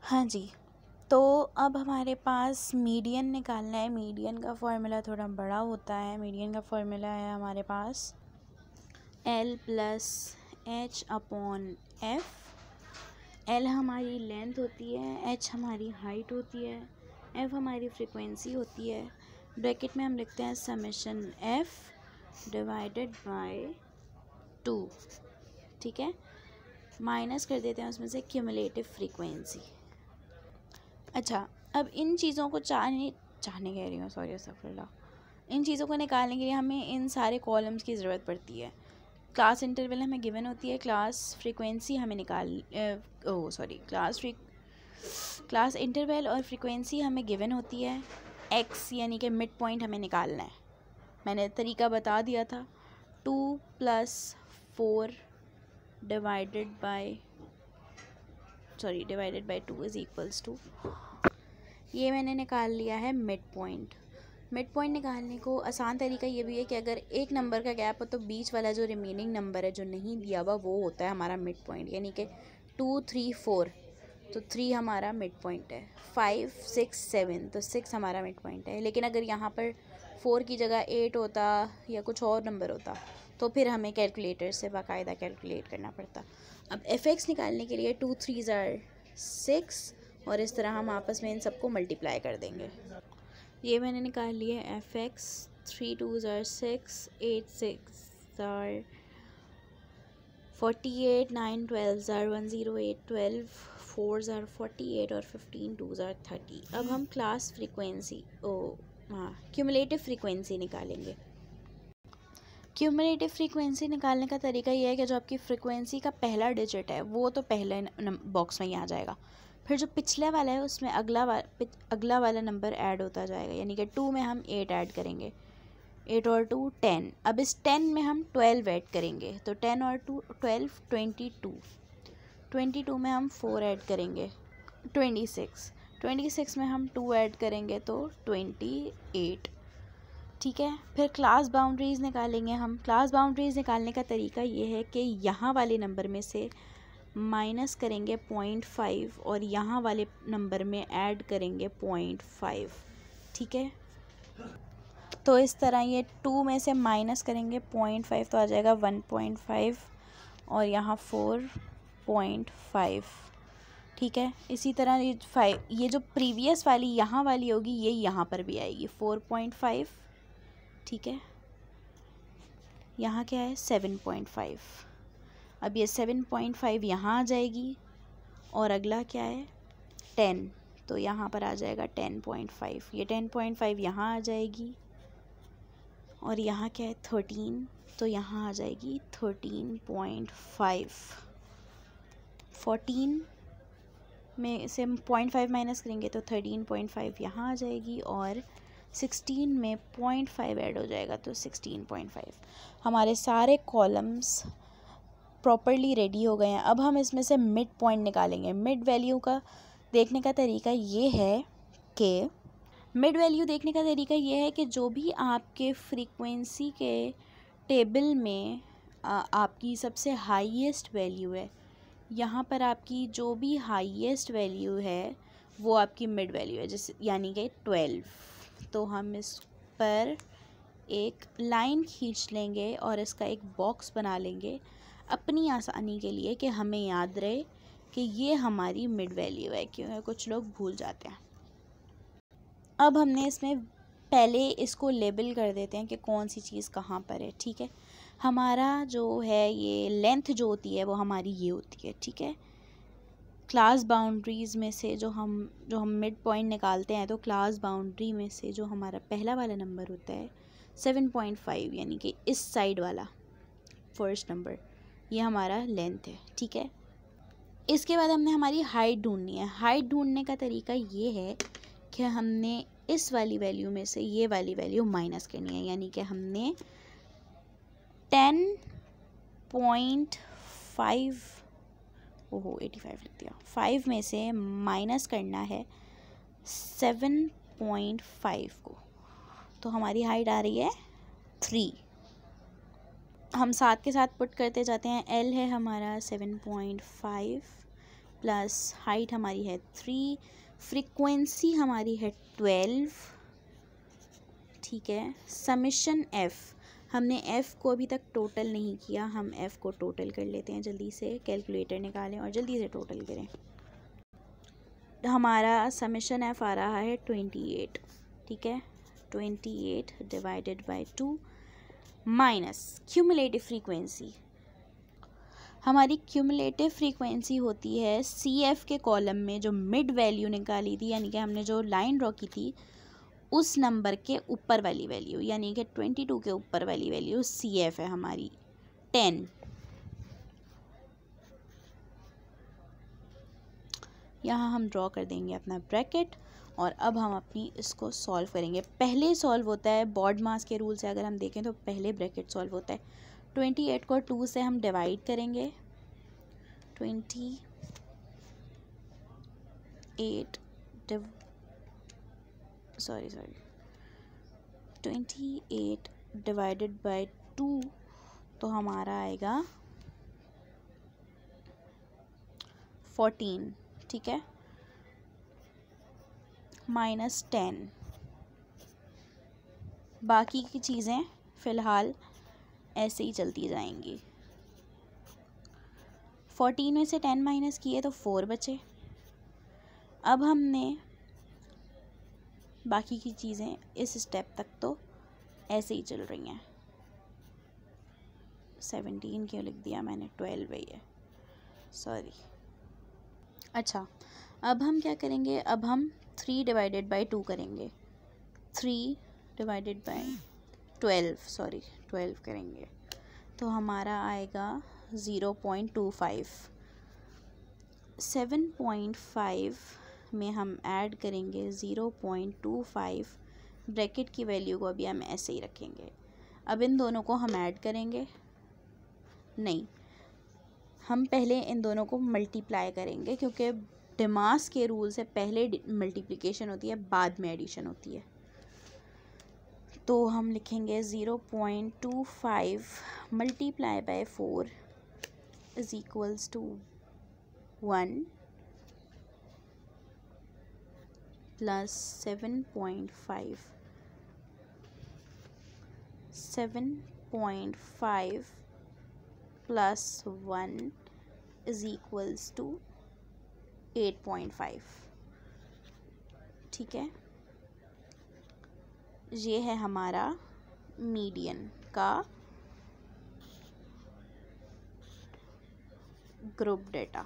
हाँ जी, तो अब हमारे पास मीडियन निकालना है। मीडियन का फॉर्मूला थोड़ा बड़ा होता है। मीडियन का फॉर्मूला है हमारे पास L plus H upon F। L हमारी लेंथ होती है, H हमारी हाइट होती है, F हमारी फ्रीक्वेंसी होती है। ब्रैकेट में हम लिखते हैं समेशन F डिवाइडेड बाय 2, ठीक है। माइनस कर देते हैं उसमें से क्यूमुलेटिव फ्रीक्वेंसी। अच्छा, अब इन चीज़ों को चाहने कह रही हूँ, सॉरी सफरला, इन चीज़ों को निकालने के लिए हमें इन सारे कॉलम्स की ज़रूरत पड़ती है। क्लास इंटरवल हमें गिवन होती है, क्लास फ्रीक्वेंसी हमें क्लास इंटरवल और फ्रीक्वेंसी हमें गिवन होती है। एक्स यानी कि मिड पॉइंट हमें निकालना है। मैंने तरीका बता दिया था, 2 + 4 divided by 2 is equals to, ये मैंने निकाल लिया है मिड पॉइंट। मिड पॉइंट निकालने को आसान तरीका ये भी है कि अगर एक नंबर का गैप हो तो बीच वाला जो रिमेनिंग नंबर है जो नहीं दिया हुआ वो होता है हमारा मिड पॉइंट। यानी कि 2, 3, 4 तो 3 हमारा मिड पॉइंट है, 5, 6, 7 तो 6 हमारा मिड पॉइंट है। लेकिन अगर यहाँ पर 4 की जगह 8 होता या कुछ और नंबर होता तो फिर हमें कैलकुलेटर से बाकायदा कैलकुलेट करना पड़ता। अब f(x) निकालने के लिए 2 3s are 6 और इस तरह हम आपस में इन सबको मल्टीप्लाई कर देंगे। ये मैंने निकाल लिया है f(x), 3 2s are 6, 8 6 are 48, 9 12s are 108, 12 4s are 48 और 15 2s are 30। अब हम क्यूमुलेटिव फ्रीक्वेंसी निकालेंगे। क्यूमुलेटिव फ्रीक्वेंसी निकालने का तरीका ये है कि जो आपकी फ्रीक्वेंसी का पहला डिजिट है वो तो पहले बॉक्स में ही आ जाएगा, फिर जो पिछले वाला है उसमें अगला वाला नंबर ऐड होता जाएगा। यानी कि 2 में हम 8 ऐड करेंगे, 8 और 2 10। अब इस 10 में हम 12 ऐड करेंगे तो 10 और 2 12 22। 22 में हम 4 ऐड करेंगे 26 में हम 2 ऐड करेंगे तो 28, ठीक है। फिर क्लास बाउंड्रीज़ निकालेंगे हम। क्लास बाउंड्रीज़ निकालने का तरीका ये है कि यहाँ वाले नंबर में से माइनस करेंगे 0.5 और यहाँ वाले नंबर में ऐड करेंगे 0.5, ठीक है। तो इस तरह ये 2 में से माइनस करेंगे 0.5 तो आ जाएगा 1.5 और यहाँ 4.5, ठीक है। इसी तरह ये जो प्रीवियस वाली यहाँ वाली होगी ये यहाँ पर भी आएगी 4.5, ठीक है। यहाँ क्या है 7.5। अब ये 7.5 यहाँ आ जाएगी और अगला क्या है 10, तो यहाँ पर आ जाएगा 10.5। ये 10.5 यहाँ आ जाएगी और यहाँ क्या है 13, तो यहाँ आ जाएगी 13.5। 14 में से 0.5 माइनस करेंगे तो 13.5 यहाँ आ जाएगी और 16 में 0.5 ऐड हो जाएगा तो 16.5। हमारे सारे कॉलम्स प्रॉपरली रेडी हो गए हैं। अब हम इसमें से मिड पॉइंट निकालेंगे। मिड वैल्यू का देखने का तरीका ये है कि जो भी आपके फ्रीक्वेंसी के टेबल में आपकी सबसे हाईएस्ट वैल्यू है, यहाँ पर आपकी जो भी हाईएस्ट वैल्यू है वो आपकी मिड वैल्यू है, जैसे यानी कि 12। तो हम इस पर एक लाइन खींच लेंगे और इसका एक बॉक्स बना लेंगे अपनी आसानी के लिए कि हमें याद रहे कि ये हमारी मिड वैल्यू है, क्योंकि कुछ लोग भूल जाते हैं। अब हमने इसमें पहले इसको लेबल कर देते हैं कि कौन सी चीज़ कहाँ पर है, ठीक है। हमारा जो है ये लेंथ जो होती है वो हमारी ये होती है, ठीक है। क्लास बाउंड्रीज़ में से जो हम मिड पॉइंट निकालते हैं तो क्लास बाउंड्री में से जो हमारा पहला वाला नंबर होता है 7.5 यानी कि इस साइड वाला फर्स्ट नंबर, ये हमारा लेंथ है, ठीक है। इसके बाद हमने हमारी हाइट ढूंढनी है। हाइट ढूंढने का तरीका ये है कि हमने इस वाली वैल्यू में से ये वाली वैल्यू माइनस करनी है। यानी कि हमने 85 लिख दिया, 5 में से माइनस करना है 7.5 को, तो हमारी हाइट आ रही है 3। हम साथ के साथ पुट करते जाते हैं। L है हमारा 7.5 प्लस हाइट हमारी है 3, फ्रीक्वेंसी हमारी है 12, ठीक है। समेशन एफ़, हमने एफ़ को अभी तक टोटल नहीं किया, हम एफ़ को टोटल कर लेते हैं जल्दी से, कैलकुलेटर निकालें और जल्दी से टोटल करें। हमारा समेशन एफ़ आ रहा है 28, ठीक है। 28 divided by 2 minus cumulative frequency, हमारी क्यूमुलेटिव फ्रीक्वेंसी होती है सी एफ के कॉलम में जो मिड वैल्यू निकाली थी, यानी कि हमने जो लाइन ड्रॉ की थी उस नंबर के ऊपर वाली वैल्यू, यानी कि 22 के ऊपर वाली वैल्यू सी एफ है हमारी 10। यहाँ हम ड्रॉ कर देंगे अपना ब्रैकेट और अब हम अपनी इसको सॉल्व करेंगे। पहले सॉल्व होता है बॉड मास के रूल से, अगर हम देखें तो पहले ब्रैकेट सॉल्व होता है। 28 को 2 से हम डिवाइड करेंगे, 28 डिवाइडेड बाय 2 तो हमारा आएगा 14, ठीक है, माइनस 10। बाकी की चीज़ें फ़िलहाल ऐसे ही चलती जाएंगी। 14 में से 10 माइनस किए तो 4 बचे। अब हमने बाकी की चीज़ें इस स्टेप तक तो ऐसे ही चल रही हैं। 17 क्यों लिख दिया मैंने, 12 ही है, सॉरी। अच्छा, अब हम क्या करेंगे, अब हम 3 डिवाइडेड बाई 2 करेंगे, 3 डिवाइडेड बाई 12 करेंगे तो हमारा आएगा 0.25। 7.5 में हम ऐड करेंगे 0.25, ब्रैकेट की वैल्यू को अभी हम ऐसे ही रखेंगे। अब इन दोनों को हम ऐड करेंगे, नहीं, हम पहले इन दोनों को मल्टीप्लाई करेंगे क्योंकि डिमास के रूल से पहले मल्टीप्लिकेशन होती है, बाद में एडिशन होती है। तो हम लिखेंगे 0.25 multiply by 4 is equals to 1 plus 7.5 plus 1 is equals to 8.5, ठीक है। ये है हमारा मीडियन का ग्रुप डेटा।